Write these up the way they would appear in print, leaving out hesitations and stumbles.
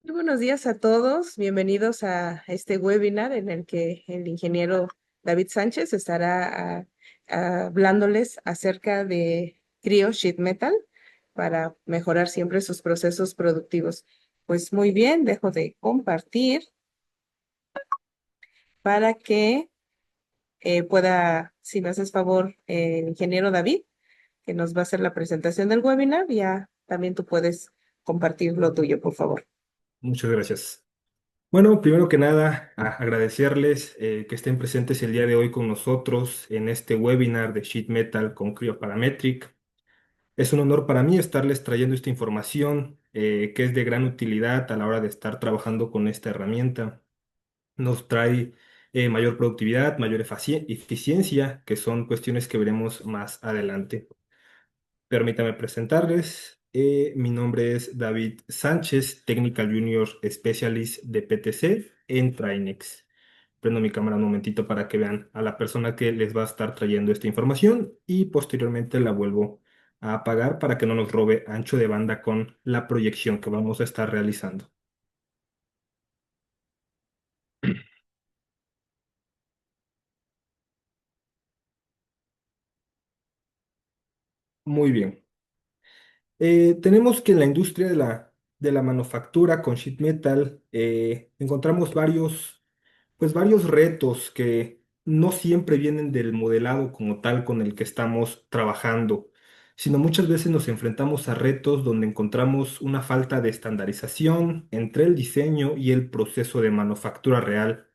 Muy buenos días a todos. Bienvenidos a este webinar en el que el ingeniero David Sánchez estará hablándoles acerca de Cryo Sheet Metal para mejorar siempre sus procesos productivos. Pues muy bien, dejo de compartir para que pueda, si me haces favor, el ingeniero David, que nos va a hacer la presentación del webinar, ya también tú puedes compartir lo tuyo, por favor. Muchas gracias. Bueno, primero que nada, agradecerles que estén presentes el día de hoy con nosotros en este webinar de Sheet Metal con Cryo Parametric. Es un honor para mí estarles trayendo esta información que es de gran utilidad a la hora de estar trabajando con esta herramienta. Nos trae mayor productividad, mayor eficiencia, que son cuestiones que veremos más adelante. Permítame presentarles. Mi nombre es David Sánchez, Technical Junior Specialist de PTC en Trinex. Prendo mi cámara un momentito para que vean a la persona que les va a estar trayendo esta información y posteriormente la vuelvo a apagar para que no nos robe ancho de banda con la proyección que vamos a estar realizando. Muy bien. Tenemos que en la industria de la manufactura con sheet metal encontramos varios retos que no siempre vienen del modelado como tal con el que estamos trabajando, sino muchas veces nos enfrentamos a retos donde encontramos una falta de estandarización entre el diseño y el proceso de manufactura real.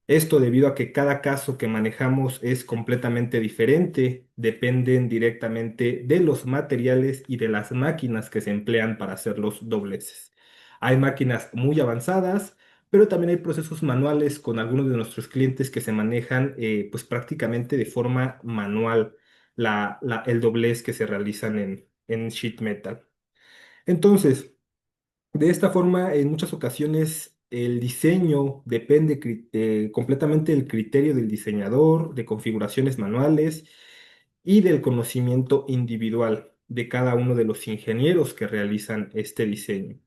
Esto debido a que cada caso que manejamos es completamente diferente, dependen directamente de los materiales y de las máquinas que se emplean para hacer los dobleces. Hay máquinas muy avanzadas, pero también hay procesos manuales con algunos de nuestros clientes que se manejan pues prácticamente de forma manual el doblez que se realizan en sheet metal. Entonces, de esta forma, en muchas ocasiones el diseño depende completamente del criterio del diseñador, de configuraciones manuales y del conocimiento individual de cada uno de los ingenieros que realizan este diseño.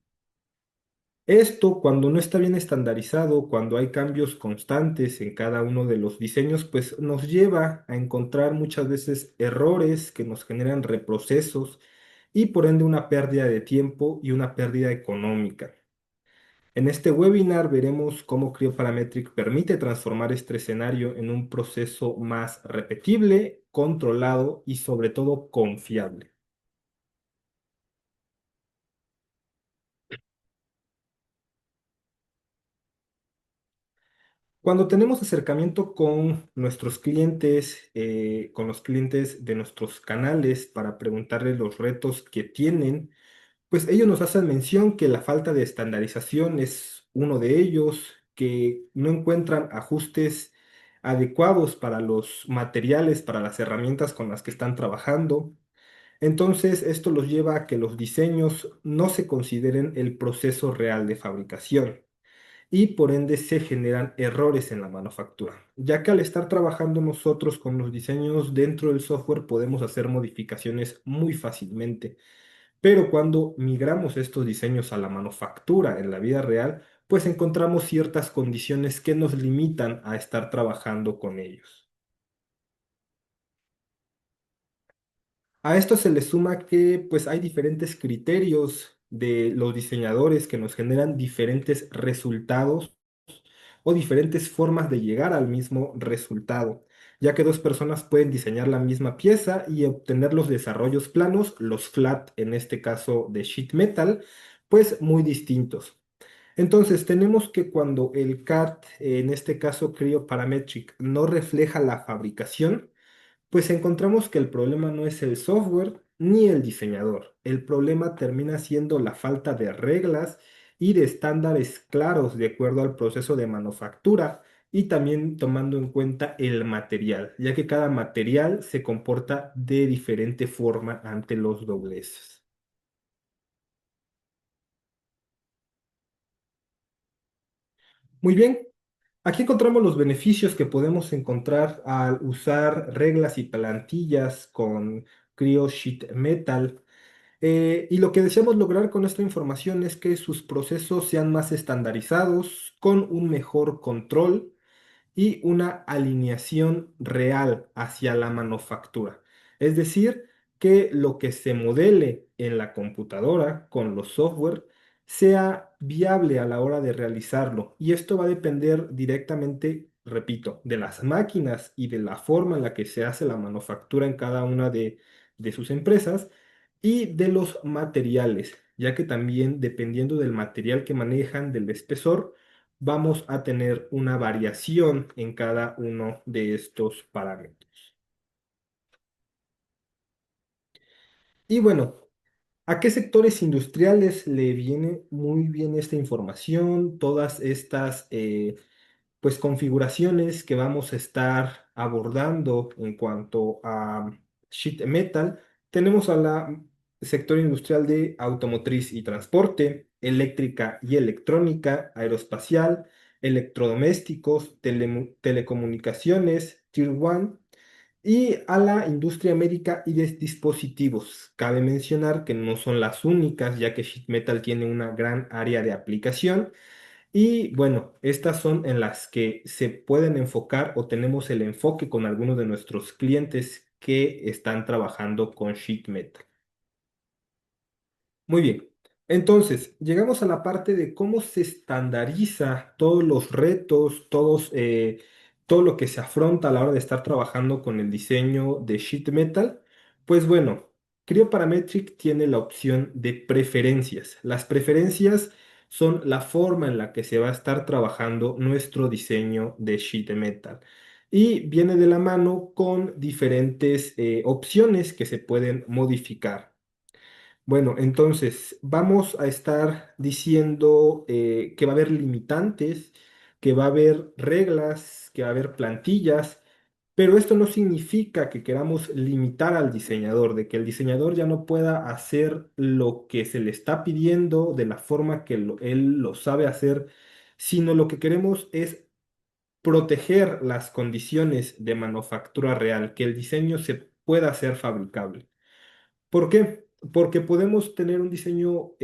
Esto, cuando no está bien estandarizado, cuando hay cambios constantes en cada uno de los diseños, pues nos lleva a encontrar muchas veces errores que nos generan reprocesos y por ende una pérdida de tiempo y una pérdida económica. En este webinar veremos cómo Creo permite transformar este escenario en un proceso más repetible, controlado y sobre todo confiable. Cuando tenemos acercamiento con nuestros clientes, con los clientes de nuestros canales para preguntarles los retos que tienen, pues ellos nos hacen mención que la falta de estandarización es uno de ellos, que no encuentran ajustes adecuados para los materiales, para las herramientas con las que están trabajando. Entonces, esto los lleva a que los diseños no se consideren el proceso real de fabricación y por ende se generan errores en la manufactura, ya que al estar trabajando nosotros con los diseños dentro del software podemos hacer modificaciones muy fácilmente, pero cuando migramos estos diseños a la manufactura en la vida real, pues encontramos ciertas condiciones que nos limitan a estar trabajando con ellos. A esto se le suma que pues hay diferentes criterios de los diseñadores que nos generan diferentes resultados o diferentes formas de llegar al mismo resultado, ya que dos personas pueden diseñar la misma pieza y obtener los desarrollos planos, los flat en este caso de sheet metal, pues muy distintos. Entonces tenemos que cuando el CAD, en este caso Creo Parametric, no refleja la fabricación, pues encontramos que el problema no es el software ni el diseñador. El problema termina siendo la falta de reglas y de estándares claros de acuerdo al proceso de manufactura y también tomando en cuenta el material, ya que cada material se comporta de diferente forma ante los dobleces. Muy bien, aquí encontramos los beneficios que podemos encontrar al usar reglas y plantillas con Creo Sheet Metal. Y lo que deseamos lograr con esta información es que sus procesos sean más estandarizados, con un mejor control y una alineación real hacia la manufactura. Es decir, que lo que se modele en la computadora con los software sea viable a la hora de realizarlo. Y esto va a depender directamente, repito, de las máquinas y de la forma en la que se hace la manufactura en cada una de sus empresas y de los materiales, ya que también dependiendo del material que manejan, del espesor, vamos a tener una variación en cada uno de estos parámetros. Y bueno, ¿a qué sectores industriales le viene muy bien esta información? Todas estas pues configuraciones que vamos a estar abordando en cuanto a sheet metal. Tenemos a la sector industrial de automotriz y transporte, eléctrica y electrónica, aeroespacial, electrodomésticos, telecomunicaciones, Tier 1 y a la industria médica y de dispositivos. Cabe mencionar que no son las únicas, ya que sheet metal tiene una gran área de aplicación y bueno, estas son en las que se pueden enfocar o tenemos el enfoque con algunos de nuestros clientes que están trabajando con sheet metal. Muy bien. Entonces, llegamos a la parte de cómo se estandariza todos los retos, todo lo que se afronta a la hora de estar trabajando con el diseño de sheet metal. Pues bueno, CryoParametric tiene la opción de preferencias. Las preferencias son la forma en la que se va a estar trabajando nuestro diseño de sheet metal. Y viene de la mano con diferentes opciones que se pueden modificar. Bueno, entonces vamos a estar diciendo que va a haber limitantes, que va a haber reglas, que va a haber plantillas, pero esto no significa que queramos limitar al diseñador, de que el diseñador ya no pueda hacer lo que se le está pidiendo de la forma que él lo sabe hacer, sino lo que queremos es proteger las condiciones de manufactura real, que el diseño se pueda hacer fabricable. ¿Por qué? Porque podemos tener un diseño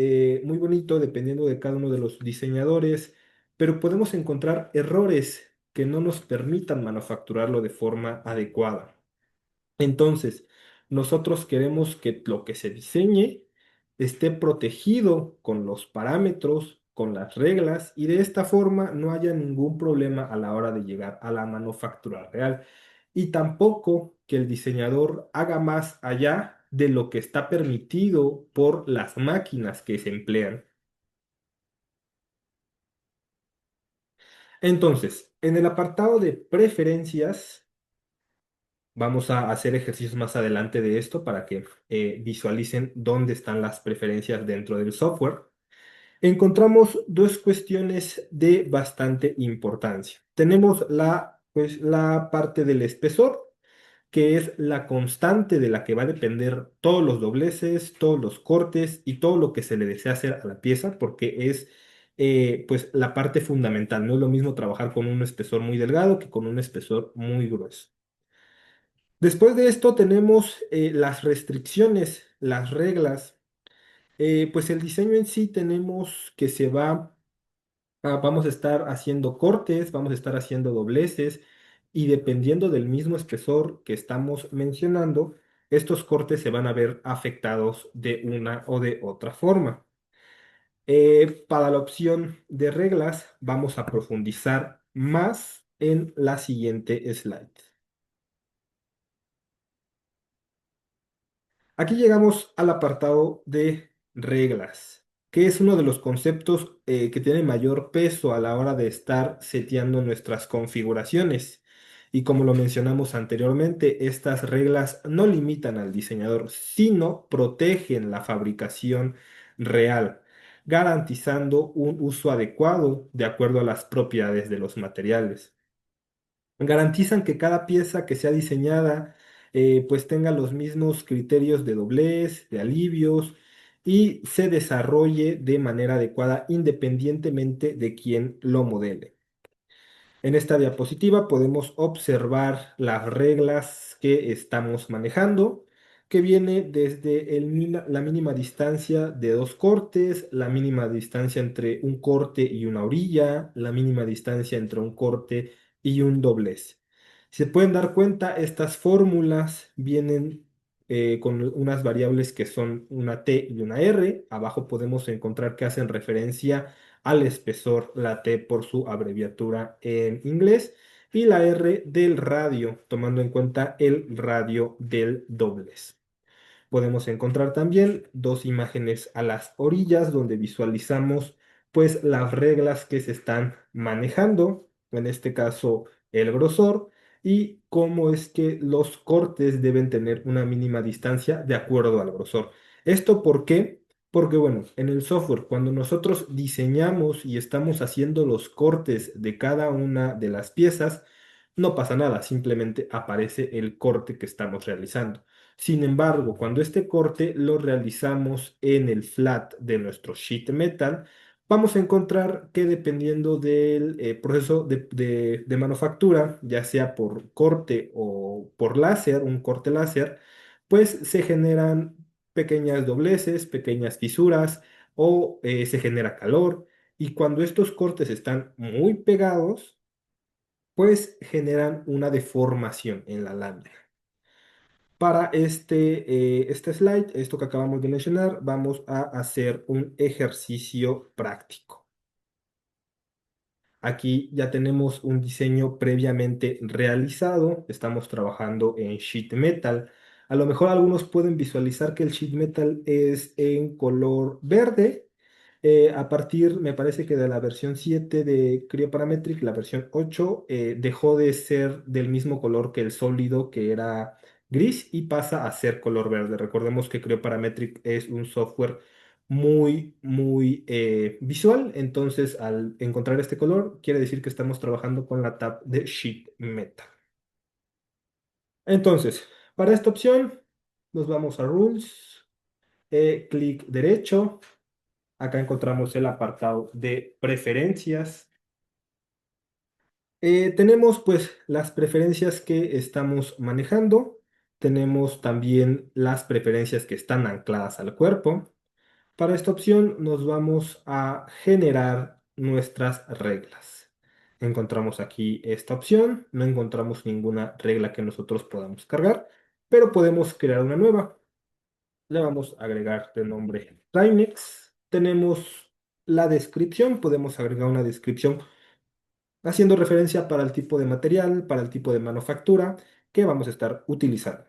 muy bonito dependiendo de cada uno de los diseñadores, pero podemos encontrar errores que no nos permitan manufacturarlo de forma adecuada. Entonces, nosotros queremos que lo que se diseñe esté protegido con los parámetros, con las reglas, y de esta forma no haya ningún problema a la hora de llegar a la manufactura real. Y tampoco que el diseñador haga más allá de lo que está permitido por las máquinas que se emplean. Entonces, en el apartado de preferencias, vamos a hacer ejercicios más adelante de esto para que visualicen dónde están las preferencias dentro del software. Encontramos dos cuestiones de bastante importancia. Tenemos pues, la parte del espesor, que es la constante de la que va a depender todos los dobleces, todos los cortes y todo lo que se le desea hacer a la pieza, porque es pues la parte fundamental. No es lo mismo trabajar con un espesor muy delgado que con un espesor muy grueso. Después de esto tenemos las restricciones, las reglas. Pues el diseño en sí tenemos que vamos a estar haciendo cortes, vamos a estar haciendo dobleces y dependiendo del mismo espesor que estamos mencionando, estos cortes se van a ver afectados de una o de otra forma. Para la opción de reglas vamos a profundizar más en la siguiente slide. Aquí llegamos al apartado de reglas, que es uno de los conceptos que tiene mayor peso a la hora de estar seteando nuestras configuraciones. Y como lo mencionamos anteriormente, estas reglas no limitan al diseñador, sino protegen la fabricación real, garantizando un uso adecuado de acuerdo a las propiedades de los materiales. Garantizan que cada pieza que sea diseñada pues tenga los mismos criterios de doblez, de alivios y se desarrolle de manera adecuada independientemente de quién lo modele. En esta diapositiva podemos observar las reglas que estamos manejando. que viene desde la mínima distancia de dos cortes, la mínima distancia entre un corte y una orilla, la mínima distancia entre un corte y un doblez. Si se pueden dar cuenta, estas fórmulas vienen con unas variables que son una T y una R. Abajo podemos encontrar que hacen referencia al espesor, la T por su abreviatura en inglés y la R del radio, tomando en cuenta el radio del doblez. Podemos encontrar también dos imágenes a las orillas donde visualizamos pues las reglas que se están manejando, en este caso el grosor, y cómo es que los cortes deben tener una mínima distancia de acuerdo al grosor. ¿Esto por qué? Porque bueno, en el software, cuando nosotros diseñamos y estamos haciendo los cortes de cada una de las piezas, no pasa nada, simplemente aparece el corte que estamos realizando. Sin embargo, cuando este corte lo realizamos en el flat de nuestro sheet metal, vamos a encontrar que dependiendo del proceso de manufactura, ya sea por corte o por láser, un corte láser, pues se generan pequeñas dobleces, pequeñas fisuras o se genera calor. Y cuando estos cortes están muy pegados, pues generan una deformación en la lámina. Para este slide, esto que acabamos de mencionar, vamos a hacer un ejercicio práctico. Aquí ya tenemos un diseño previamente realizado, estamos trabajando en sheet metal. A lo mejor algunos pueden visualizar que el sheet metal es en color verde. A partir, me parece que de la versión 7 de Cryoparametric, la versión 8 dejó de ser del mismo color que el sólido, que era gris, y pasa a ser color verde. Recordemos que Cryoparametric es un software muy visual, entonces al encontrar este color quiere decir que estamos trabajando con la tab de Sheet Metal. Entonces, para esta opción nos vamos a Rules, clic derecho, acá encontramos el apartado de preferencias. Tenemos pues las preferencias que estamos manejando, tenemos también las preferencias que están ancladas al cuerpo. Para esta opción nos vamos a generar nuestras reglas. Encontramos aquí esta opción, no encontramos ninguna regla que nosotros podamos cargar, pero podemos crear una nueva. Le vamos a agregar de nombre Timex. Tenemos la descripción, podemos agregar una descripción haciendo referencia para el tipo de material, para el tipo de manufactura que vamos a estar utilizando.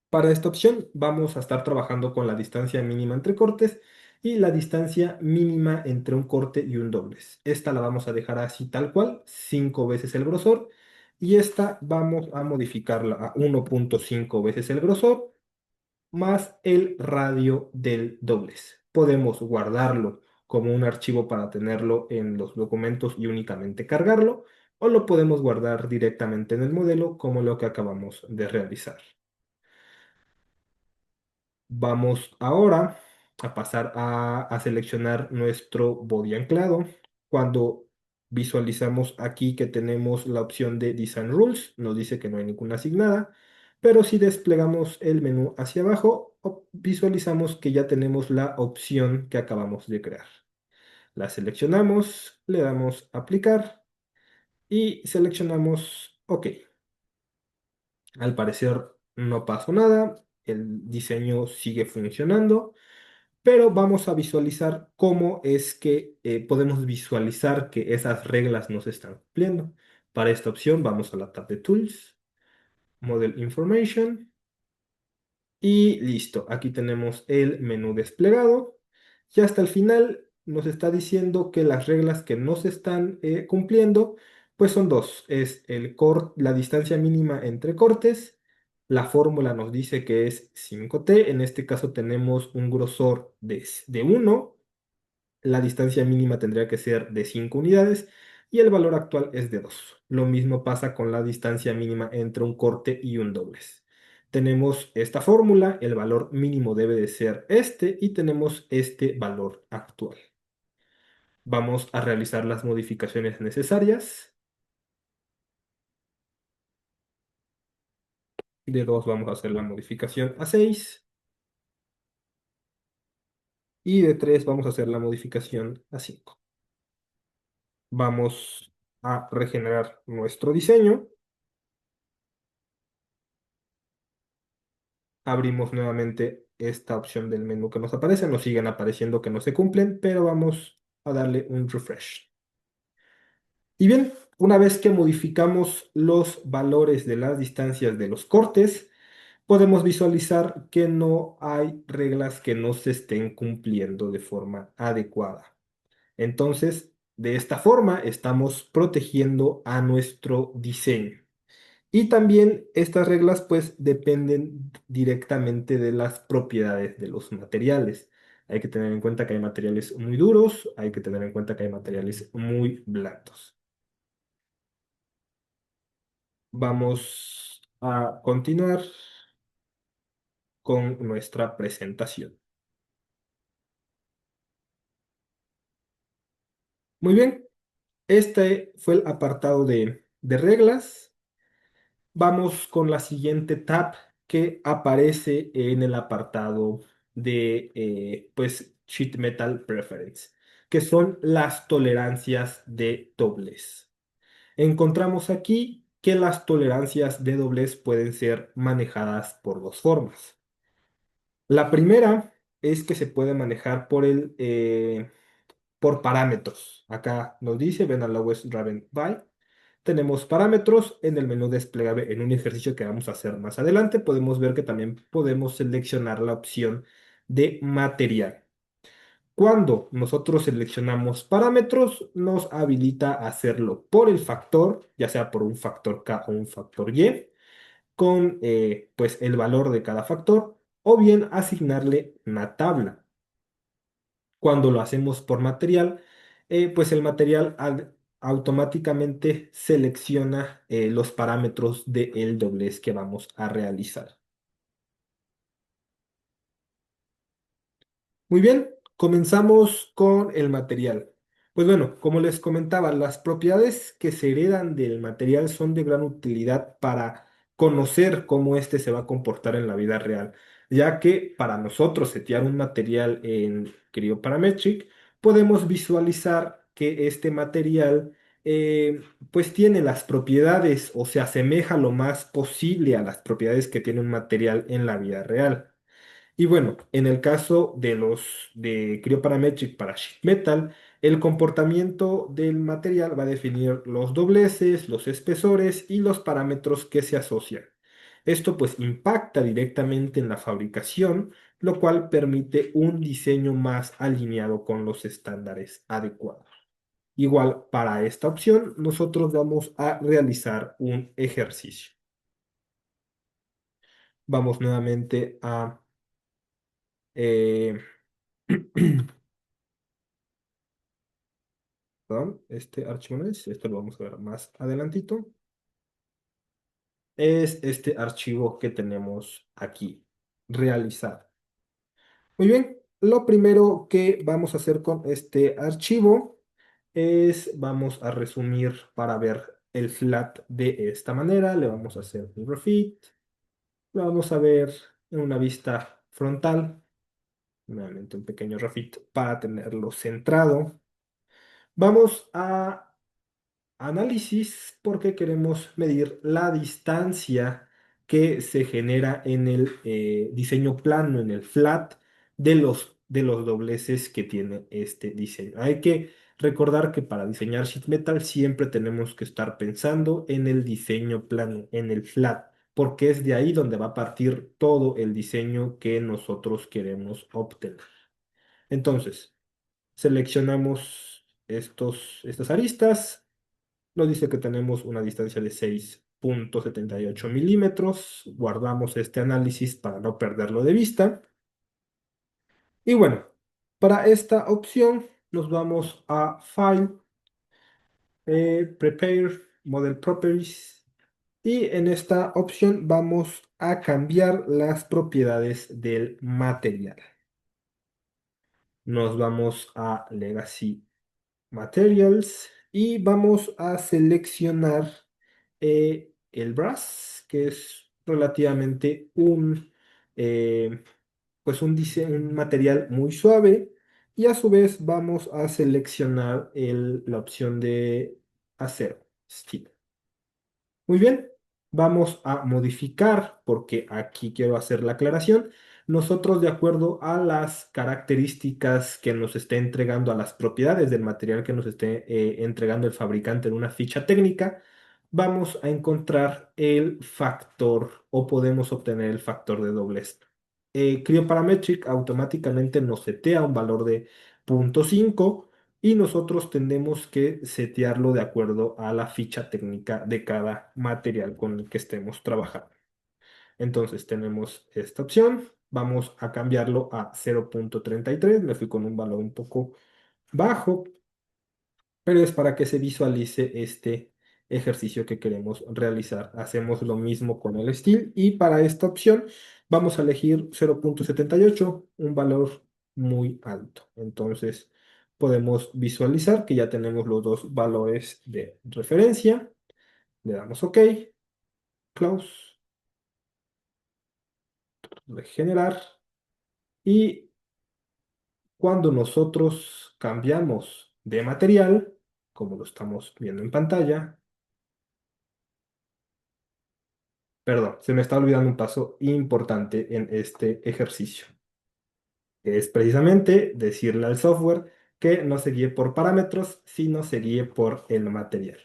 Para esta opción vamos a estar trabajando con la distancia mínima entre cortes y la distancia mínima entre un corte y un doblez. Esta la vamos a dejar así tal cual, 5 veces el grosor, y esta vamos a modificarla a 1.5 veces el grosor más el radio del doblez. Podemos guardarlo como un archivo para tenerlo en los documentos y únicamente cargarlo, o lo podemos guardar directamente en el modelo como lo que acabamos de realizar. Vamos ahora a pasar a seleccionar nuestro body anclado. Cuando visualizamos aquí que tenemos la opción de Design Rules, nos dice que no hay ninguna asignada, pero si desplegamos el menú hacia abajo, visualizamos que ya tenemos la opción que acabamos de crear. La seleccionamos, le damos Aplicar y seleccionamos OK. Al parecer no pasó nada, el diseño sigue funcionando. Pero vamos a visualizar cómo es que podemos visualizar que esas reglas no se están cumpliendo. Para esta opción vamos a la tab de Tools, Model Information y listo. Aquí tenemos el menú desplegado y hasta el final nos está diciendo que las reglas que no se están cumpliendo pues son dos. Es la distancia mínima entre cortes. La fórmula nos dice que es 5T. En este caso tenemos un grosor de 1. La distancia mínima tendría que ser de 5 unidades y el valor actual es de 2. Lo mismo pasa con la distancia mínima entre un corte y un doblez. Tenemos esta fórmula, el valor mínimo debe de ser este y tenemos este valor actual. Vamos a realizar las modificaciones necesarias. De 2 vamos a hacer la modificación a 6. Y de 3 vamos a hacer la modificación a 5. Vamos a regenerar nuestro diseño. Abrimos nuevamente esta opción del menú que nos aparece. Nos siguen apareciendo que no se cumplen, pero vamos a darle un refresh. Y bien, una vez que modificamos los valores de las distancias de los cortes, podemos visualizar que no hay reglas que no se estén cumpliendo de forma adecuada. Entonces, de esta forma estamos protegiendo a nuestro diseño. Y también estas reglas pues dependen directamente de las propiedades de los materiales. Hay que tener en cuenta que hay materiales muy duros, hay que tener en cuenta que hay materiales muy blandos. Vamos a continuar con nuestra presentación. Muy bien, este fue el apartado de reglas. Vamos con la siguiente tab que aparece en el apartado de pues Sheet Metal Preference, que son las tolerancias de doblez. Encontramos aquí que las tolerancias de doblez pueden ser manejadas por dos formas. La primera es que se puede manejar por parámetros. Acá nos dice, ven a la West Raven by. Tenemos parámetros en el menú desplegable en un ejercicio que vamos a hacer más adelante. Podemos ver que también podemos seleccionar la opción de material. Cuando nosotros seleccionamos parámetros, nos habilita a hacerlo por el factor, ya sea por un factor K o un factor Y, con pues el valor de cada factor, o bien asignarle una tabla. Cuando lo hacemos por material, pues el material automáticamente selecciona los parámetros del doblez que vamos a realizar. Muy bien, comenzamos con el material. Pues bueno, como les comentaba, las propiedades que se heredan del material son de gran utilidad para conocer cómo éste se va a comportar en la vida real, ya que para nosotros setear un material en Creo podemos visualizar que este material pues tiene las propiedades o se asemeja lo más posible a las propiedades que tiene un material en la vida real. Y bueno, en el caso de los de Cryoparametric para Sheet Metal, el comportamiento del material va a definir los dobleces, los espesores y los parámetros que se asocian. Esto pues impacta directamente en la fabricación, lo cual permite un diseño más alineado con los estándares adecuados. Igual, para esta opción, nosotros vamos a realizar un ejercicio. Vamos nuevamente a eh, perdón, este archivo no es, esto lo vamos a ver más adelantito, es este archivo que tenemos aquí, realizar. Muy bien, lo primero que vamos a hacer con este archivo es, vamos a resumir para ver el flat de esta manera, le vamos a hacer un refit, lo vamos a ver en una vista frontal, nuevamente un pequeño refit para tenerlo centrado. Vamos a análisis porque queremos medir la distancia que se genera en el diseño plano, en el flat de los dobleces que tiene este diseño. Hay que recordar que para diseñar sheet metal siempre tenemos que estar pensando en el diseño plano, en el flat, porque es de ahí donde va a partir todo el diseño que nosotros queremos obtener. Entonces, seleccionamos estas aristas. Nos dice que tenemos una distancia de 6,78 milímetros. Guardamos este análisis para no perderlo de vista. Y bueno, para esta opción nos vamos a File, Prepare, Model Properties. Y en esta opción vamos a cambiar las propiedades del material. Nos vamos a Legacy Materials y vamos a seleccionar el brass, que es relativamente eh, pues un material muy suave y a su vez vamos a seleccionar la opción de acero, steel. Muy bien, vamos a modificar, porque aquí quiero hacer la aclaración. Nosotros, de acuerdo a las características que nos esté entregando, a las propiedades del material que nos esté entregando el fabricante en una ficha técnica, vamos a encontrar el factor o podemos obtener el factor de doblez. Cryoparametric automáticamente nos setea un valor de 0.5 y nosotros tenemos que setearlo de acuerdo a la ficha técnica de cada material con el que estemos trabajando. Entonces tenemos esta opción, vamos a cambiarlo a 0.33, me fui con un valor un poco bajo, pero es para que se visualice este ejercicio que queremos realizar. Hacemos lo mismo con el steel y para esta opción vamos a elegir 0.78, un valor muy alto. Entonces podemos visualizar que ya tenemos los dos valores de referencia. Le damos OK, close, regenerar y cuando nosotros cambiamos de material, como lo estamos viendo en pantalla, perdón, se me está olvidando un paso importante en este ejercicio. Es precisamente decirle al software que no se guíe por parámetros, sino se guíe por el material.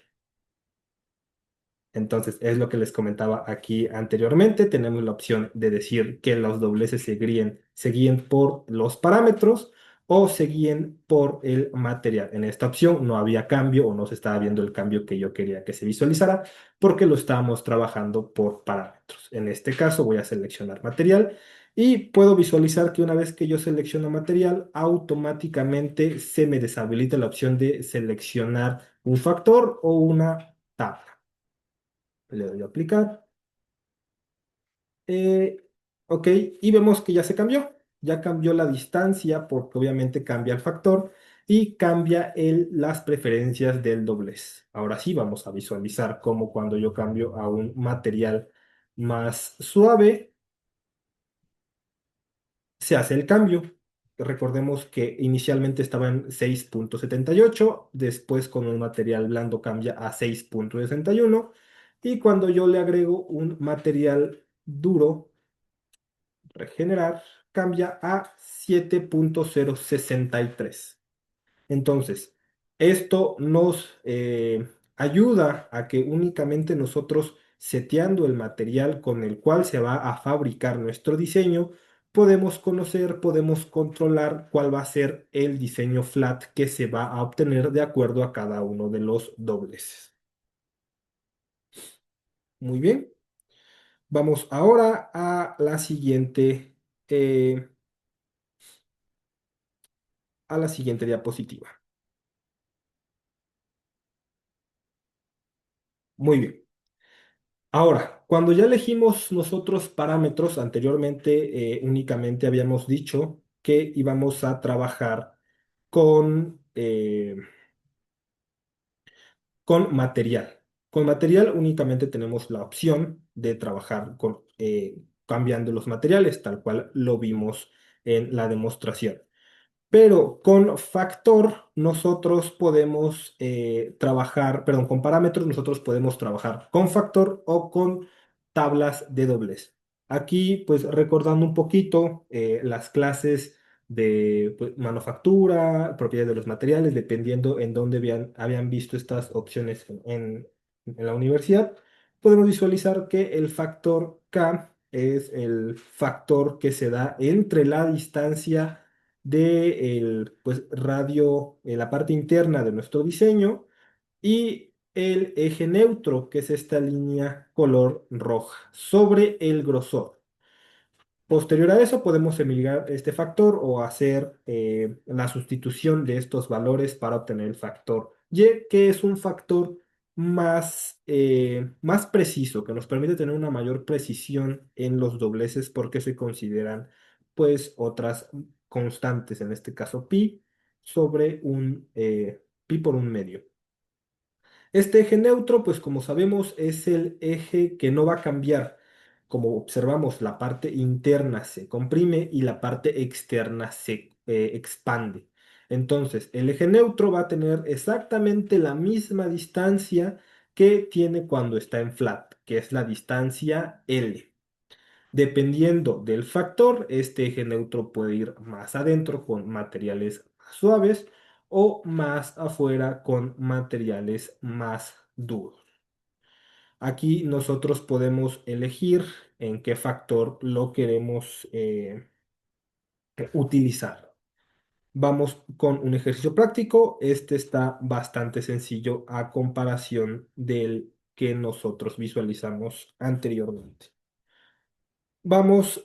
Entonces, es lo que les comentaba aquí anteriormente. Tenemos la opción de decir que los dobleces se guíen por los parámetros o se guíen por el material. En esta opción no había cambio o no se estaba viendo el cambio que yo quería que se visualizara porque lo estábamos trabajando por parámetros. En este caso voy a seleccionar material y puedo visualizar que una vez que yo selecciono material, automáticamente se me deshabilita la opción de seleccionar un factor o una tabla. Le doy a aplicar. Eh, ok, y vemos que ya se cambió. Ya cambió la distancia porque obviamente cambia el factor y cambia las preferencias del doblez. Ahora sí vamos a visualizar cómo cuando yo cambio a un material más suave se hace el cambio. Recordemos que inicialmente estaba en 6.78, después con un material blando cambia a 6.61 y cuando yo le agrego un material duro, regenerar, cambia a 7.063. Entonces, esto nos ayuda a que únicamente nosotros seteando el material con el cual se va a fabricar nuestro diseño, podemos conocer, podemos controlar cuál va a ser el diseño flat que se va a obtener de acuerdo a cada uno de los dobleces. Muy bien, vamos ahora eh, a la siguiente diapositiva. Muy bien. Ahora, cuando ya elegimos nosotros parámetros, anteriormente únicamente habíamos dicho que íbamos a trabajar con, eh, con material. Con material únicamente tenemos la opción de trabajar cambiando los materiales, tal cual lo vimos en la demostración. Pero con factor nosotros podemos trabajar, perdón, con parámetros nosotros podemos trabajar con factor o con tablas de doblez. Aquí, pues recordando un poquito las clases de pues, manufactura, propiedades de los materiales, dependiendo en dónde habían visto estas opciones en la universidad, podemos visualizar que el factor K es el factor que se da entre la distancia de pues, radio, la parte interna de nuestro diseño y el eje neutro, que es esta línea color roja, sobre el grosor. Posterior a eso podemos eliminar este factor o hacer la sustitución de estos valores para obtener el factor Y, que es un factor más preciso, que nos permite tener una mayor precisión en los dobleces porque se consideran pues otras constantes, en este caso pi, sobre pi por un medio. Este eje neutro, pues como sabemos, es el eje que no va a cambiar. Como observamos, la parte interna se comprime y la parte externa se expande. Entonces, el eje neutro va a tener exactamente la misma distancia que tiene cuando está en flat, que es la distancia L. Dependiendo del factor, este eje neutro puede ir más adentro con materiales más suaves o más afuera con materiales más duros. Aquí nosotros podemos elegir en qué factor lo queremos utilizar. Vamos con un ejercicio práctico. Este está bastante sencillo a comparación del que nosotros visualizamos anteriormente. Vamos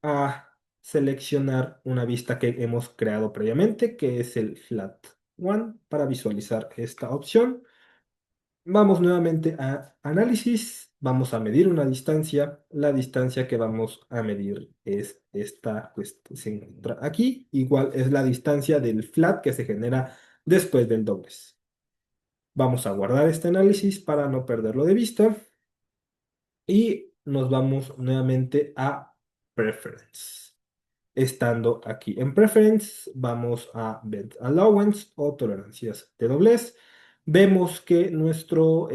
a seleccionar una vista que hemos creado previamente, que es el Flat One, para visualizar esta opción. Vamos nuevamente a análisis, vamos a medir una distancia. La distancia que vamos a medir es esta, pues se encuentra aquí. Igual es la distancia del flat que se genera después del doblez. Vamos a guardar este análisis para no perderlo de vista y nos vamos nuevamente a Preference. Estando aquí en Preference, vamos a Bend Allowance o tolerancias de doblez. Vemos que nuestro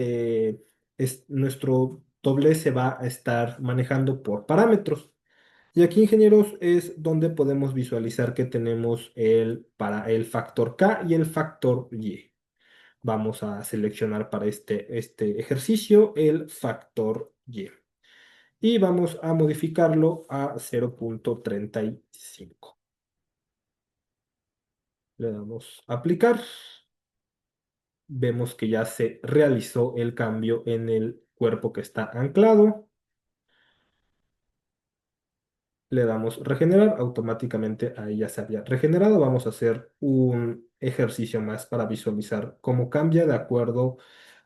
doblez se va a estar manejando por parámetros. Y aquí, ingenieros, es donde podemos visualizar que tenemos para el factor K y el factor Y. Vamos a seleccionar para este ejercicio el factor Y. Y vamos a modificarlo a 0.35. Le damos a aplicar. Vemos que ya se realizó el cambio en el cuerpo que está anclado. Le damos regenerar. Automáticamente ahí ya se había regenerado. Vamos a hacer un ejercicio más para visualizar cómo cambia de acuerdo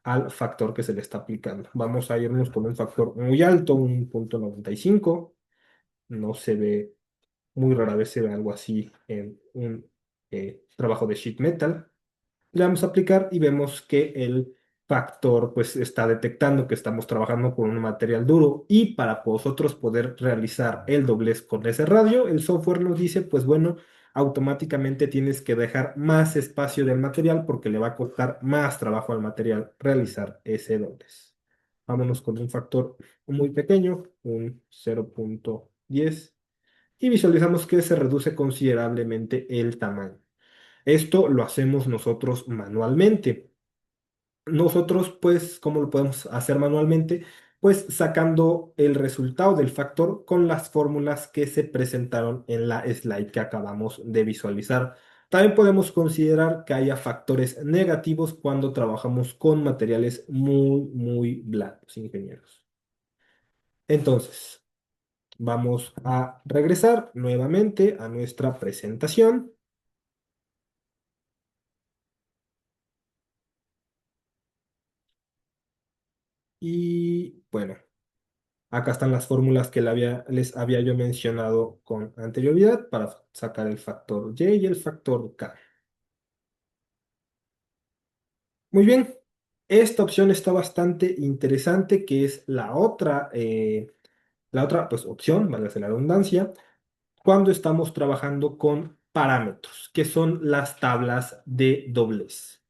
al factor que se le está aplicando. Vamos a irnos con un factor muy alto, un 0.95. No se ve, muy rara vez se ve algo así en un trabajo de sheet metal. Le vamos a aplicar y vemos que el factor pues está detectando que estamos trabajando con un material duro y para nosotros poder realizar el doblez con ese radio, el software nos dice pues bueno, automáticamente tienes que dejar más espacio del material porque le va a costar más trabajo al material realizar ese doblez. Vámonos con un factor muy pequeño, un 0.10 y visualizamos que se reduce considerablemente el tamaño. Esto lo hacemos nosotros manualmente. Nosotros, pues, ¿cómo lo podemos hacer manualmente? Pues sacando el resultado del factor con las fórmulas que se presentaron en la slide que acabamos de visualizar. También podemos considerar que haya factores negativos cuando trabajamos con materiales muy blandos, ingenieros. Entonces, vamos a regresar nuevamente a nuestra presentación. Y bueno, acá están las fórmulas que les había yo mencionado con anterioridad para sacar el factor Y y el factor K. Muy bien, esta opción está bastante interesante, que es la otra pues, opción, valga la redundancia, cuando estamos trabajando con parámetros, que son las tablas de doblez.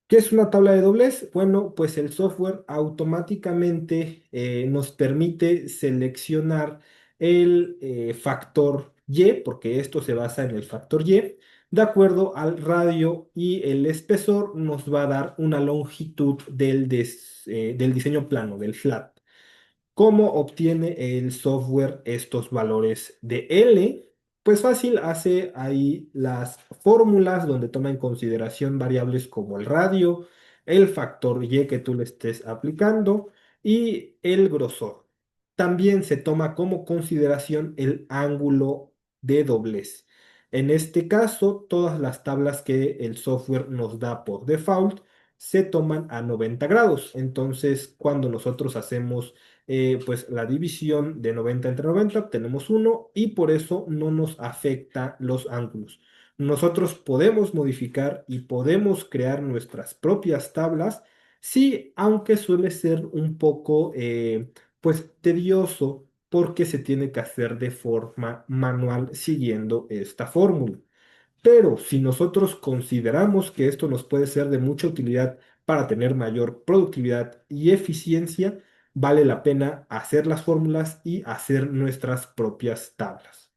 ¿Qué es una tabla de doblez? Bueno, pues el software automáticamente nos permite seleccionar el factor Y, porque esto se basa en el factor Y. De acuerdo al radio y el espesor, nos va a dar una longitud del diseño plano, del flat. ¿Cómo obtiene el software estos valores de L? Pues fácil, hace ahí las fórmulas donde toma en consideración variables como el radio, el factor Y que tú le estés aplicando y el grosor. También se toma como consideración el ángulo de doblez. En este caso, todas las tablas que el software nos da por default se toman a 90 grados. Entonces, cuando nosotros hacemos pues la división de 90 entre 90 obtenemos 1 y por eso no nos afecta los ángulos. Nosotros podemos modificar y podemos crear nuestras propias tablas, sí, aunque suele ser un poco pues tedioso porque se tiene que hacer de forma manual siguiendo esta fórmula. Pero si nosotros consideramos que esto nos puede ser de mucha utilidad para tener mayor productividad y eficiencia, vale la pena hacer las fórmulas y hacer nuestras propias tablas.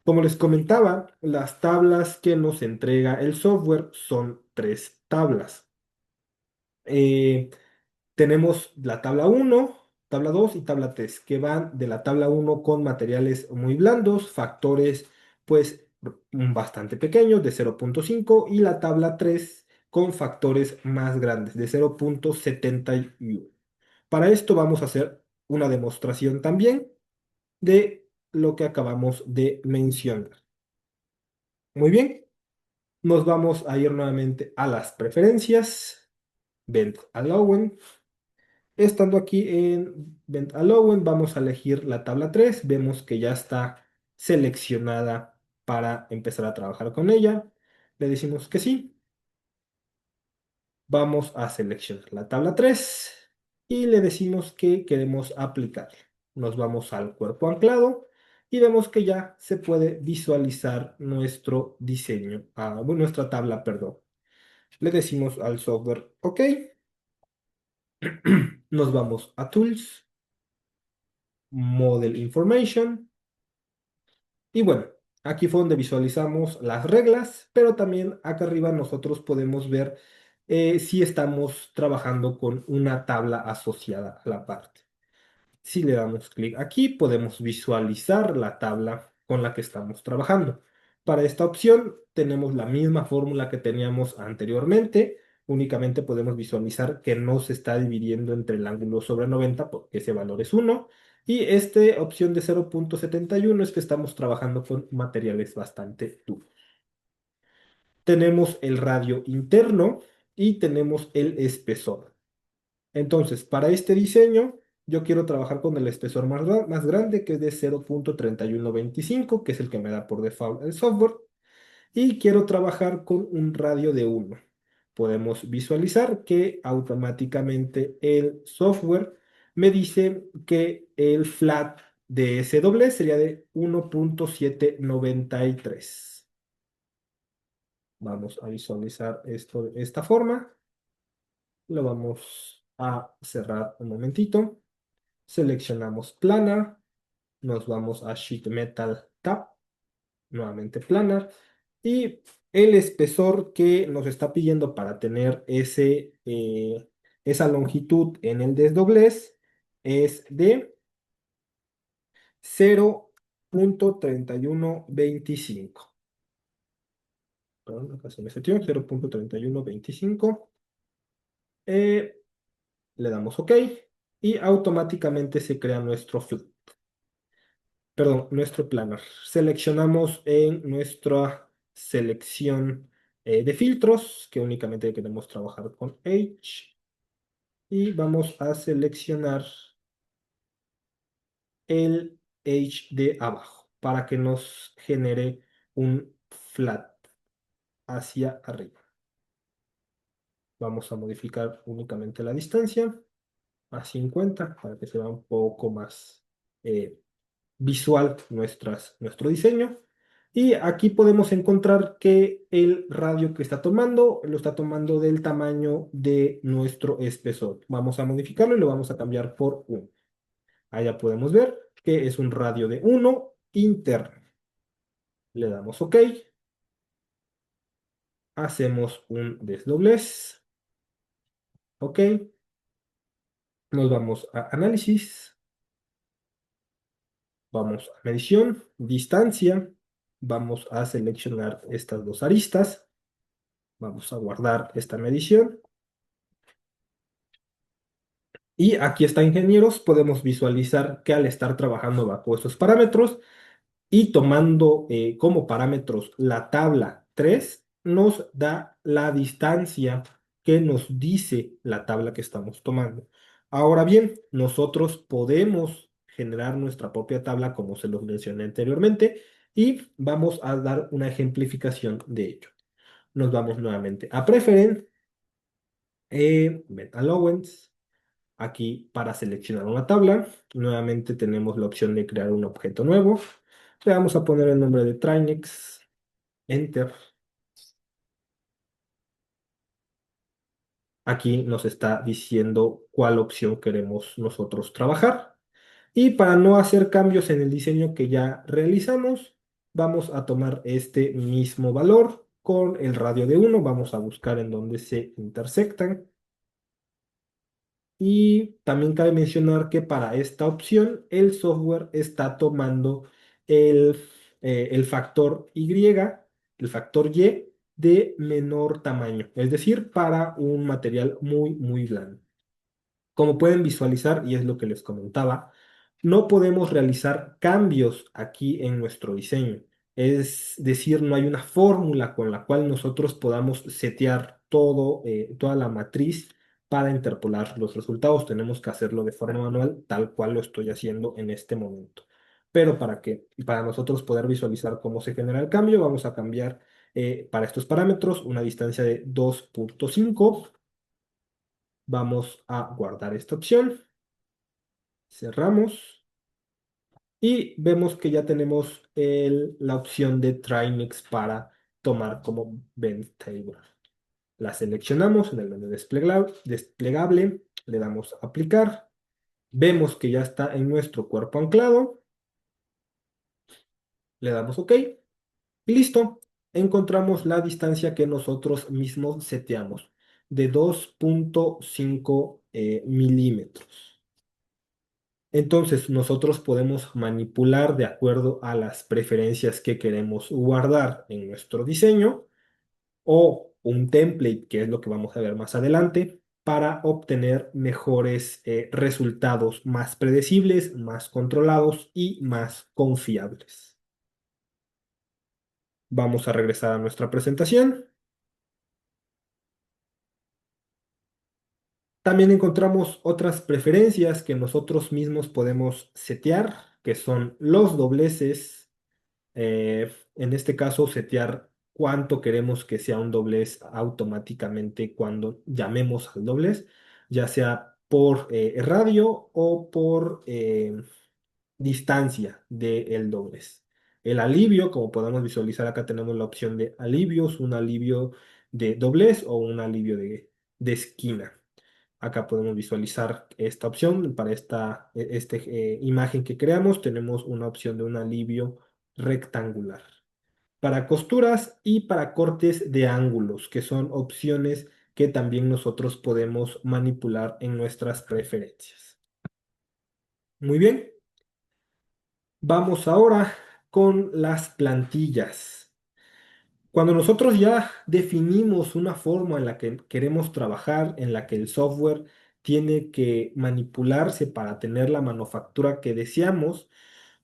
Como les comentaba, las tablas que nos entrega el software son tres tablas. Eh, Tenemos la tabla uno, tabla 2 y tabla 3 que van de la tabla uno con materiales muy blandos, factores pues bastante pequeños de 0,5 y la tabla 3 con factores más grandes de 0,71. Para esto vamos a hacer una demostración también de lo que acabamos de mencionar. Muy bien, nos vamos a ir nuevamente a las preferencias, Vent Allowance. Estando aquí en Vent Allowance, vamos a elegir la tabla 3. Vemos que ya está seleccionada para empezar a trabajar con ella. Le decimos que sí. Vamos a seleccionar la tabla 3 y le decimos que queremos aplicar. Nos vamos al cuerpo anclado y vemos que ya se puede visualizar nuestro diseño, bueno, nuestra tabla, perdón. Le decimos al software OK. Nos vamos a Tools, Model Information. Y bueno, aquí fue donde visualizamos las reglas, pero también acá arriba nosotros podemos ver si estamos trabajando con una tabla asociada a la parte. Si le damos clic aquí, podemos visualizar la tabla con la que estamos trabajando. Para esta opción tenemos la misma fórmula que teníamos anteriormente, únicamente podemos visualizar que no se está dividiendo entre el ángulo sobre 90 porque ese valor es 1. Y esta opción de 0,71 es que estamos trabajando con materiales bastante duros. Tenemos el radio interno y tenemos el espesor. Entonces, para este diseño, yo quiero trabajar con el espesor más grande, que es de 0,3125, que es el que me da por default el software, y quiero trabajar con un radio de 1. Podemos visualizar que automáticamente el software me dice que el flat de ese doble sería de 1,793. Vamos a visualizar esto de esta forma. Lo vamos a cerrar un momentito. Seleccionamos Planar, nos vamos a Sheet Metal Tab, nuevamente Planar, y el espesor que nos está pidiendo para tener esa longitud en el desdoblez es de 0,3125. Perdón, acá se me setió, 0,3125. Eh, Le damos OK y automáticamente se crea nuestro flat. Perdón, nuestro planner. Seleccionamos en nuestra selección de filtros, que únicamente queremos trabajar con H, y vamos a seleccionar el H de abajo para que nos genere un flat hacia arriba. Vamos a modificar únicamente la distancia a 50 para que se vea un poco más visual nuestro diseño. Y aquí podemos encontrar que el radio que está tomando lo está tomando del tamaño de nuestro espesor. Vamos a modificarlo y lo vamos a cambiar por 1. Allá podemos ver que es un radio de 1 interno. Le damos OK. Hacemos un desdoblez. OK. Nos vamos a análisis. Vamos a medición, distancia. Vamos a seleccionar estas dos aristas. Vamos a guardar esta medición. Y aquí está, ingenieros, podemos visualizar que al estar trabajando bajo estos parámetros y tomando como parámetros la tabla 3, nos da la distancia que nos dice la tabla que estamos tomando. Ahora bien, nosotros podemos generar nuestra propia tabla como se los mencioné anteriormente y vamos a dar una ejemplificación de ello. Nos vamos nuevamente a Preference, Allowance. aquí para seleccionar una tabla. Nuevamente tenemos la opción de crear un objeto nuevo. Le vamos a poner el nombre de Trinex, Enter. Aquí nos está diciendo cuál opción queremos nosotros trabajar. Y para no hacer cambios en el diseño que ya realizamos, vamos a tomar este mismo valor con el radio de 1. Vamos a buscar en dónde se intersectan. Y también cabe mencionar que para esta opción el software está tomando el, el factor Y, el factor Y de menor tamaño, es decir, para un material muy, muy blando. Como pueden visualizar, y es lo que les comentaba, no podemos realizar cambios aquí en nuestro diseño. Es decir, no hay una fórmula con la cual nosotros podamos setear toda la matriz para interpolar los resultados. Tenemos que hacerlo de forma manual, tal cual lo estoy haciendo en este momento. Pero para nosotros poder visualizar cómo se genera el cambio, vamos a cambiar para estos parámetros una distancia de 2.5. Vamos a guardar esta opción, cerramos y vemos que ya tenemos la opción de Trimix para tomar como Bend Table. La seleccionamos en el menú desplegable, le damos a aplicar, vemos que ya está en nuestro cuerpo anclado, le damos OK y listo. Encontramos la distancia que nosotros mismos seteamos de 2.5 milímetros. Entonces, nosotros podemos manipular de acuerdo a las preferencias que queremos guardar en nuestro diseño o un template, que es lo que vamos a ver más adelante, para obtener mejores resultados más predecibles, más controlados y más confiables. Vamos a regresar a nuestra presentación. También encontramos otras preferencias que nosotros mismos podemos setear, que son los dobleces. En este caso, setear cuánto queremos que sea un doblez automáticamente cuando llamemos al doblez, ya sea por radio o por distancia del doblez. El alivio, como podemos visualizar acá, tenemos la opción de alivios, un alivio de doblez o un alivio de esquina. Acá podemos visualizar esta opción para esta imagen que creamos. Tenemos una opción de un alivio rectangular. Para costuras y para cortes de ángulos, que son opciones que también nosotros podemos manipular en nuestras preferencias. Muy bien, vamos ahora con las plantillas. Cuando nosotros ya definimos una forma en la que queremos trabajar, en la que el software tiene que manipularse para tener la manufactura que deseamos,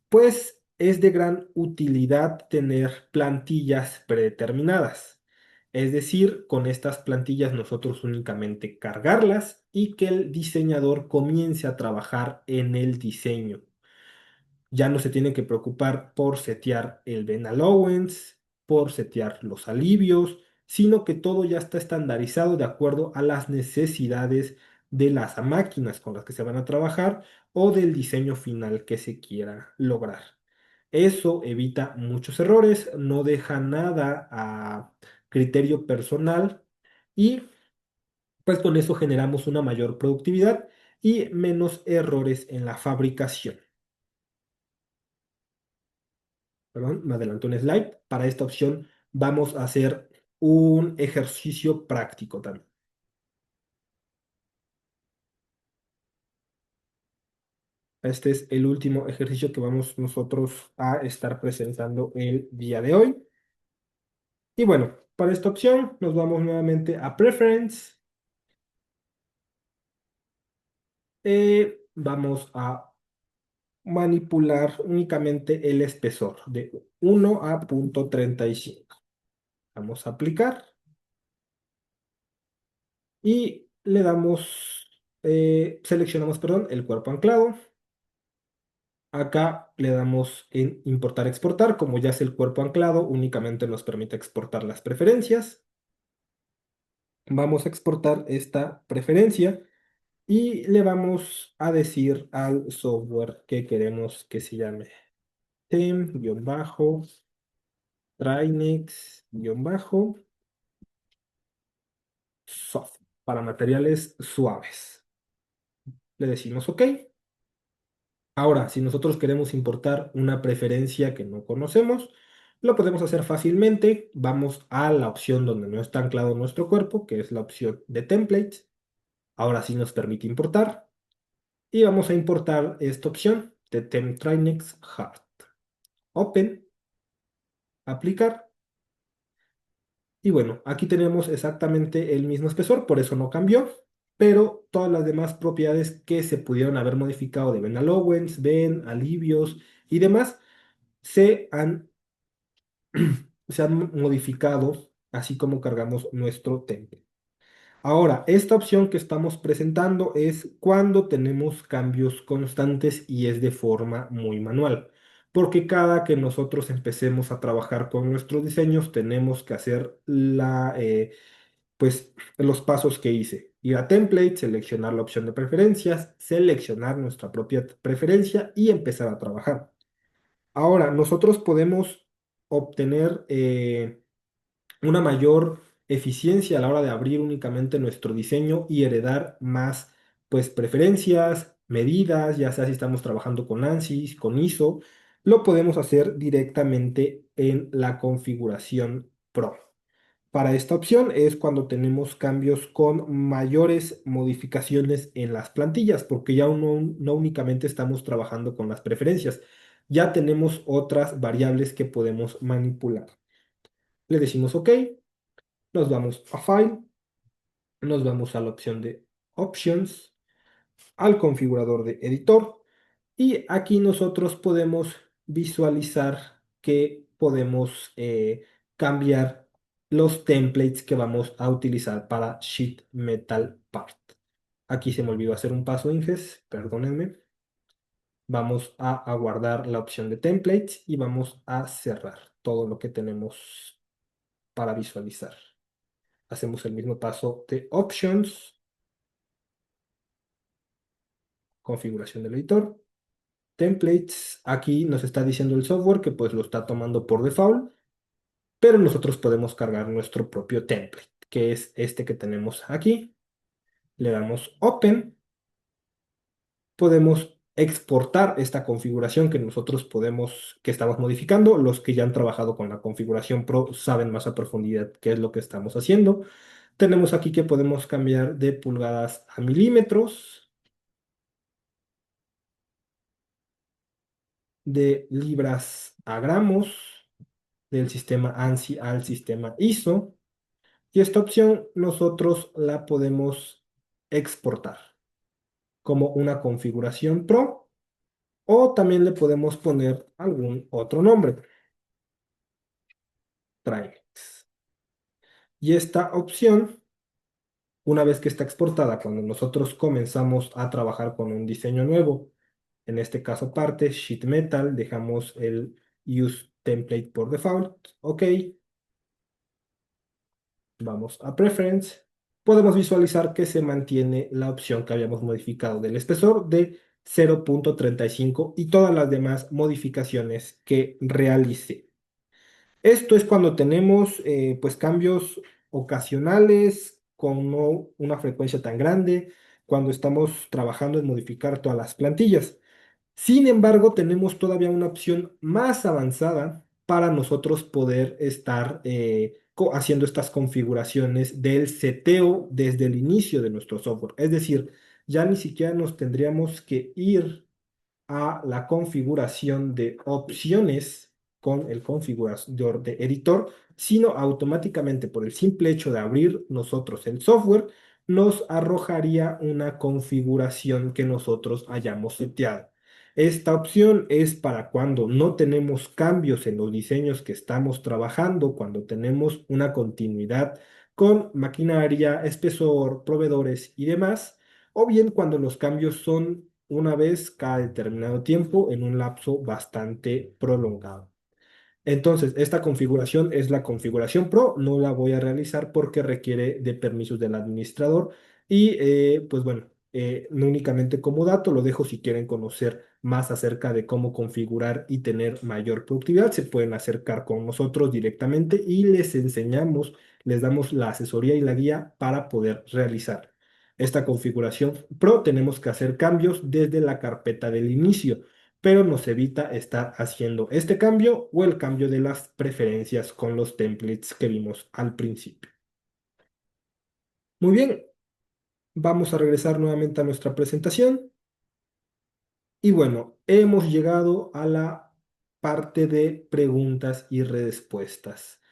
pues es de gran utilidad tener plantillas predeterminadas. Es decir, con estas plantillas nosotros únicamente cargarlas y que el diseñador comience a trabajar en el diseño. Ya no se tiene que preocupar por setear el Ben Allowance, por setear los alivios, sino que todo ya está estandarizado de acuerdo a las necesidades de las máquinas con las que se van a trabajar o del diseño final que se quiera lograr. Eso evita muchos errores, no deja nada a criterio personal y pues con eso generamos una mayor productividad y menos errores en la fabricación. Perdón, me adelanto un slide. Para esta opción vamos a hacer un ejercicio práctico también. Este es el último ejercicio que vamos nosotros a estar presentando el día de hoy. Y bueno, para esta opción nos vamos nuevamente a Preference. Vamos a manipular únicamente el espesor de 1 a 0.35. Vamos a aplicar y le damos, seleccionamos, perdón, el cuerpo anclado. Acá le damos en importar, exportar. Como ya es el cuerpo anclado, únicamente nos permite exportar las preferencias. Vamos a exportar esta preferencia y le vamos a decir al software que queremos que se llame tem-trinex-soft para materiales suaves. Le decimos OK. Ahora, si nosotros queremos importar una preferencia que no conocemos, lo podemos hacer fácilmente. Vamos a la opción donde no está anclado nuestro cuerpo, que es la opción de templates. Ahora sí nos permite importar. Y vamos a importar esta opción de TempTrinex Hard. Open, aplicar. Y bueno, aquí tenemos exactamente el mismo espesor, por eso no cambió. Pero todas las demás propiedades que se pudieron haber modificado de Ben Allowance, Ben, alivios y demás se han se han modificado, así como cargamos nuestro template. Ahora, esta opción que estamos presentando es cuando tenemos cambios constantes y es de forma muy manual, porque cada que nosotros empecemos a trabajar con nuestros diseños, tenemos que hacer pues, los pasos que hice. Ir a template, seleccionar la opción de preferencias, seleccionar nuestra propia preferencia y empezar a trabajar. Ahora, nosotros podemos obtener una mayor eficiencia a la hora de abrir únicamente nuestro diseño y heredar más, pues, preferencias, medidas, ya sea si estamos trabajando con ANSYS, con ISO, lo podemos hacer directamente en la configuración Pro. Para esta opción es cuando tenemos cambios con mayores modificaciones en las plantillas, porque ya no únicamente estamos trabajando con las preferencias, ya tenemos otras variables que podemos manipular. Le decimos OK, nos vamos a File, nos vamos a la opción de Options, al configurador de editor y aquí nosotros podemos visualizar que podemos cambiar los templates que vamos a utilizar para Sheet Metal Part. Aquí se me olvidó hacer un paso Inges, perdónenme. Vamos a aguardar la opción de templates y vamos a cerrar todo lo que tenemos para visualizar. Hacemos el mismo paso de Options, configuración del editor, templates. Aquí nos está diciendo el software que pues lo está tomando por default, pero nosotros podemos cargar nuestro propio template, que es este que tenemos aquí. Le damos Open, podemos exportar esta configuración que nosotros que estamos modificando. Los que ya han trabajado con la configuración Pro saben más a profundidad qué es lo que estamos haciendo. Tenemos aquí que podemos cambiar de pulgadas a milímetros, de libras a gramos, del sistema ANSI al sistema ISO. Y esta opción nosotros la podemos exportar como una configuración Pro o también le podemos poner algún otro nombre. Trinex. Y esta opción, una vez que está exportada, cuando nosotros comenzamos a trabajar con un diseño nuevo, en este caso parte, Sheet Metal, dejamos el Use Template por default, OK. Vamos a Preference. Podemos visualizar que se mantiene la opción que habíamos modificado del espesor de 0.35 y todas las demás modificaciones que realicé. Esto es cuando tenemos pues cambios ocasionales con no una frecuencia tan grande, cuando estamos trabajando en modificar todas las plantillas. Sin embargo, tenemos todavía una opción más avanzada para nosotros poder estar haciendo estas configuraciones del seteo desde el inicio de nuestro software. Es decir, ya ni siquiera nos tendríamos que ir a la configuración de opciones con el configurador de editor, sino automáticamente por el simple hecho de abrir nosotros el software, nos arrojaría una configuración que nosotros hayamos seteado. Esta opción es para cuando no tenemos cambios en los diseños que estamos trabajando, cuando tenemos una continuidad con maquinaria, espesor, proveedores y demás, o bien cuando los cambios son una vez cada determinado tiempo en un lapso bastante prolongado. Entonces, esta configuración es la configuración Pro, no la voy a realizar porque requiere de permisos del administrador y pues bueno, no únicamente como dato, lo dejo si quieren conocer más acerca de cómo configurar y tener mayor productividad, se pueden acercar con nosotros directamente y les enseñamos, les damos la asesoría y la guía para poder realizar esta configuración Pro. Tenemos que hacer cambios desde la carpeta del inicio, pero nos evita estar haciendo este cambio o el cambio de las preferencias con los templates que vimos al principio. Muy bien, vamos a regresar nuevamente a nuestra presentación. Y bueno, hemos llegado a la parte de preguntas y respuestas.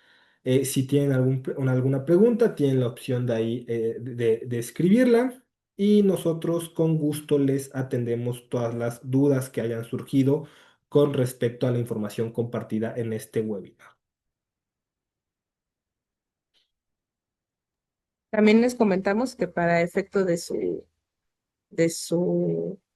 Si tienen alguna pregunta, tienen la opción de ahí de escribirla y nosotros con gusto les atendemos todas las dudas que hayan surgido con respecto a la información compartida en este webinar. También les comentamos que para efecto de su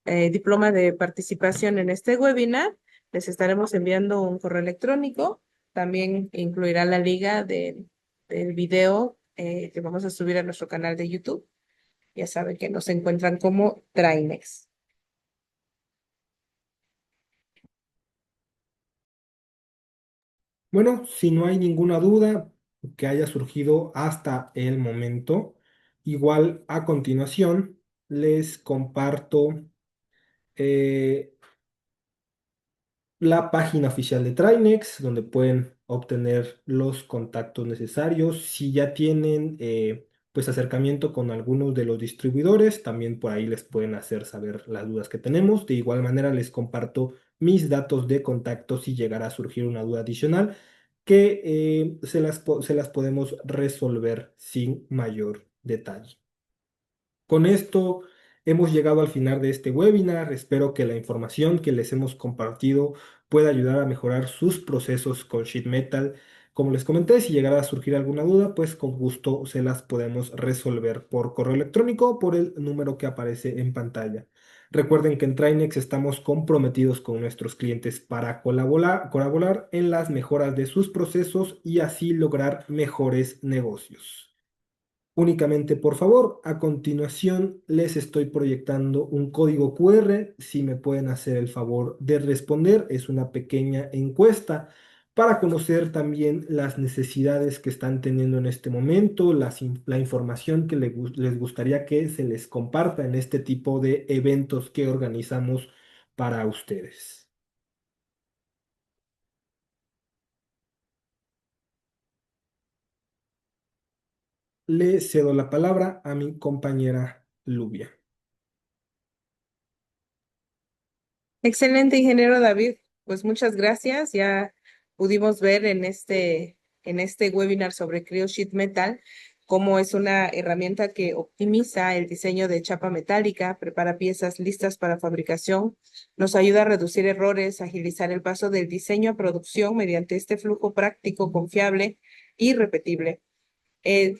diploma de participación en este webinar, les estaremos enviando un correo electrónico. También incluirá la liga del video que vamos a subir a nuestro canal de YouTube. Ya saben que nos encuentran como Trainex. Bueno, si no hay ninguna duda que haya surgido hasta el momento, igual a continuación les comparto eh, la página oficial de Trinex, donde pueden obtener los contactos necesarios. Si ya tienen pues acercamiento con algunos de los distribuidores, también por ahí les pueden hacer saber las dudas que tenemos. De igual manera les comparto mis datos de contacto si llegara a surgir una duda adicional que se las podemos resolver sin mayor detalle. Con esto hemos llegado al final de este webinar. Espero que la información que les hemos compartido pueda ayudar a mejorar sus procesos con Sheet Metal. Como les comenté, si llegara a surgir alguna duda, pues con gusto se las podemos resolver por correo electrónico o por el número que aparece en pantalla. Recuerden que en Trinex estamos comprometidos con nuestros clientes para colaborar en las mejoras de sus procesos y así lograr mejores negocios. Únicamente, por favor, a continuación les estoy proyectando un código QR. Si me pueden hacer el favor de responder, es una pequeña encuesta para conocer también las necesidades que están teniendo en este momento, la información que les gustaría que se les comparta en este tipo de eventos que organizamos para ustedes. Le cedo la palabra a mi compañera Lubia. Excelente, ingeniero David. Pues muchas gracias. Ya pudimos ver en este webinar sobre Creo Sheet Metal cómo es una herramienta que optimiza el diseño de chapa metálica, prepara piezas listas para fabricación, nos ayuda a reducir errores, agilizar el paso del diseño a producción mediante este flujo práctico, confiable y repetible.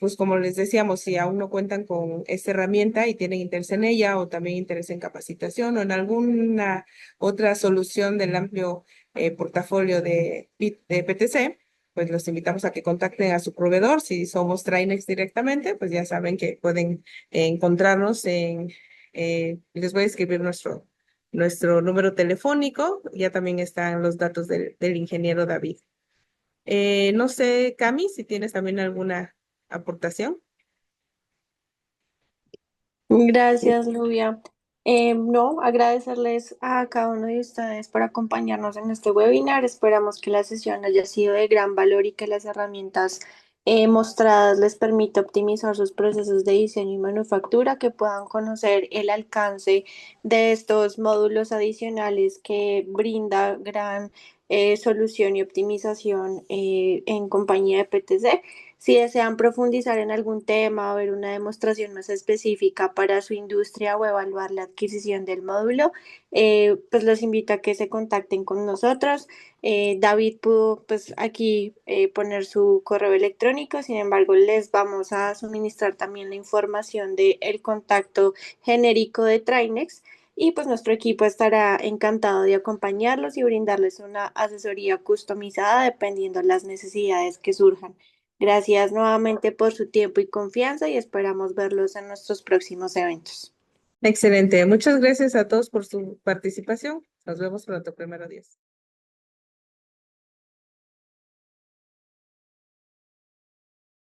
Pues como les decíamos, si aún no cuentan con esta herramienta y tienen interés en ella o también interés en capacitación o en alguna otra solución del amplio portafolio de PTC, pues los invitamos a que contacten a su proveedor. Si somos Trainex directamente, pues ya saben que pueden encontrarnos les voy a escribir nuestro número telefónico. Ya también están los datos del ingeniero David. No sé, Cami, si tienes también alguna aportación. Gracias, Nubia. No, agradecerles a cada uno de ustedes por acompañarnos en este webinar. Esperamos que la sesión haya sido de gran valor y que las herramientas mostradas les permita optimizar sus procesos de diseño y manufactura, que puedan conocer el alcance de estos módulos adicionales que brinda gran solución y optimización en compañía de PTC. Si desean profundizar en algún tema o ver una demostración más específica para su industria o evaluar la adquisición del módulo, pues los invito a que se contacten con nosotros. David pudo pues aquí poner su correo electrónico, sin embargo les vamos a suministrar también la información del contacto genérico de Trinex. Y pues nuestro equipo estará encantado de acompañarlos y brindarles una asesoría customizada dependiendo de las necesidades que surjan. Gracias nuevamente por su tiempo y confianza y esperamos verlos en nuestros próximos eventos. Excelente. Muchas gracias a todos por su participación. Nos vemos pronto, primero Dios.